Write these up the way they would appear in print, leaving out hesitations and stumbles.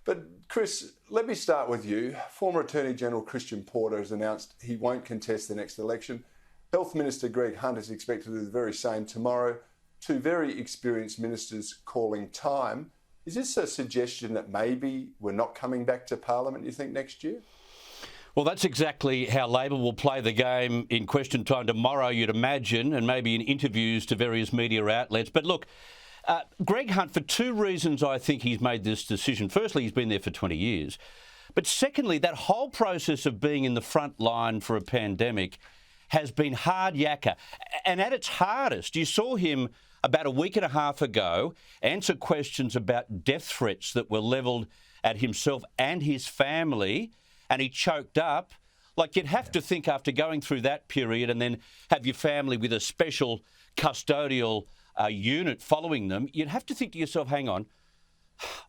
But Chris, let me start with you. Former Attorney General Christian Porter has announced he won't contest the next election. Health Minister Greg Hunt is expected to do the very same tomorrow. Two very experienced ministers calling time. Is this a suggestion that maybe we're not coming back to Parliament, you think, next year? Well, that's exactly how Labor will play the game in question time tomorrow, you'd imagine, and maybe in interviews to various media outlets. But look, Greg Hunt, for two reasons I think he's made this decision. Firstly, he's been there for 20 years. But secondly, that whole process of being in the front line for a pandemic has been hard yakka. And at its hardest, you saw him about a week and a half ago answer questions about death threats that were levelled at himself and his family, and he choked up. Like, you'd have to think after going through that period and then have your family with a special custodial unit following them, you'd have to think to yourself, hang on,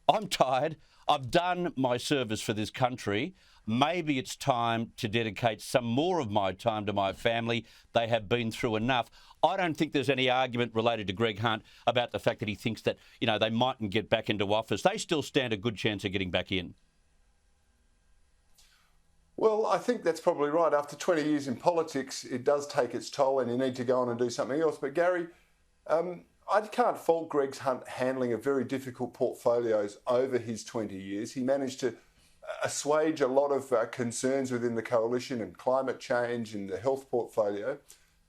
I'm tired. I've done my service for this country. Maybe it's time to dedicate some more of my time to my family. They have been through enough. I don't think there's any argument related to Greg Hunt about the fact that he thinks that, you know, they mightn't get back into office. They still stand a good chance of getting back in. Well, I think that's probably right. After 20 years in politics, it does take its toll and you need to go on and do something else. But Gary, I can't fault Greg Hunt handling a very difficult portfolios over his 20 years. He managed to assuage a lot of concerns within the coalition and climate change and the health portfolio.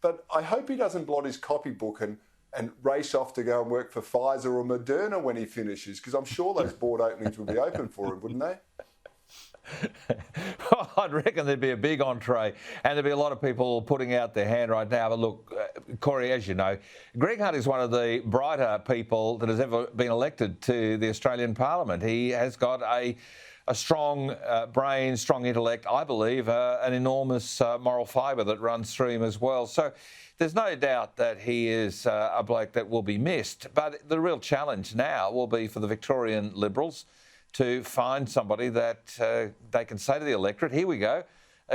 But I hope he doesn't blot his copybook and race off to go and work for Pfizer or Moderna when he finishes, because I'm sure those board openings would be open for him, wouldn't they? Well, I'd reckon there'd be a big entree and there'd be a lot of people putting out their hand right now. But look, Cory, as you know, Greg Hunt is one of the brighter people that has ever been elected to the Australian Parliament. He has got a strong brain, strong intellect, I believe, an enormous moral fibre that runs through him as well. So there's no doubt that he is a bloke that will be missed. But the real challenge now will be for the Victorian Liberals to find somebody that they can say to the electorate, here we go,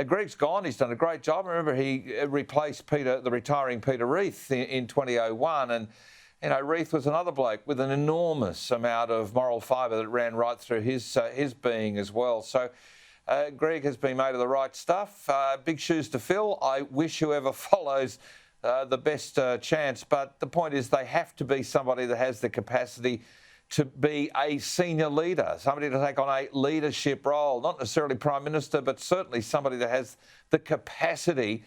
Greg's gone, he's done a great job. Remember, he replaced the retiring Peter Reith in 2001, and you know, Reith was another bloke with an enormous amount of moral fibre that ran right through his being as well. So Greg has been made of the right stuff. Big shoes to fill. I wish whoever follows the best chance, but the point is they have to be somebody that has the capacity to be a senior leader, somebody to take on a leadership role, not necessarily Prime Minister, but certainly somebody that has the capacity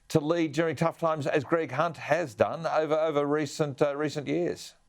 to lead during tough times, as Greg Hunt has done over recent years.